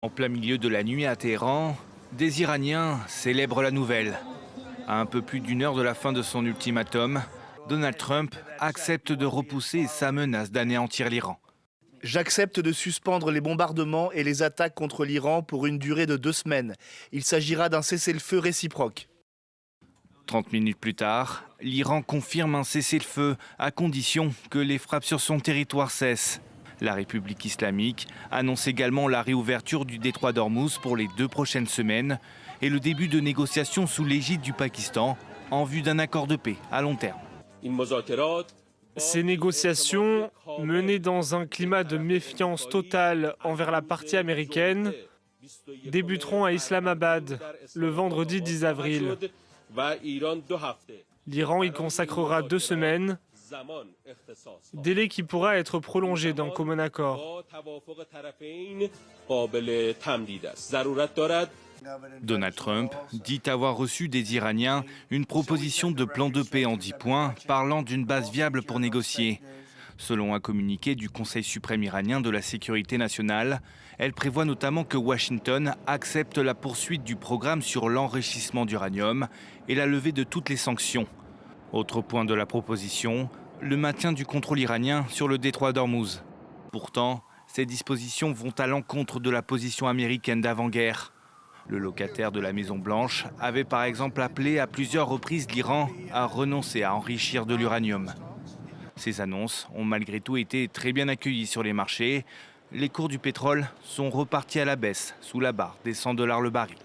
En plein milieu de la nuit à Téhéran, des Iraniens célèbrent la nouvelle. À un peu plus d'une heure de la fin de son ultimatum, Donald Trump accepte de repousser sa menace d'anéantir l'Iran. J'accepte de suspendre les bombardements et les attaques contre l'Iran pour une durée de 2 semaines. Il s'agira d'un cessez-le-feu réciproque. 30 minutes plus tard, l'Iran confirme un cessez-le-feu à condition que les frappes sur son territoire cessent. La République islamique annonce également la réouverture du détroit d'Ormuz pour les 2 prochaines semaines et le début de négociations sous l'égide du Pakistan en vue d'un accord de paix à long terme. Ces négociations, menées dans un climat de méfiance totale envers la partie américaine, débuteront à Islamabad le vendredi 10 avril. L'Iran y consacrera 2 semaines, délai qui pourra être prolongé d'un commun accord. Donald Trump dit avoir reçu des Iraniens une proposition de plan de paix en 10 points, parlant d'une base viable pour négocier. Selon un communiqué du Conseil suprême iranien de la sécurité nationale, elle prévoit notamment que Washington accepte la poursuite du programme sur l'enrichissement d'uranium et la levée de toutes les sanctions. Autre point de la proposition, le maintien du contrôle iranien sur le détroit d'Ormuz. Pourtant, ces dispositions vont à l'encontre de la position américaine d'avant-guerre. Le locataire de la Maison-Blanche avait par exemple appelé à plusieurs reprises l'Iran à renoncer à enrichir de l'uranium. Ces annonces ont malgré tout été très bien accueillies sur les marchés. Les cours du pétrole sont repartis à la baisse sous la barre des $100 le baril.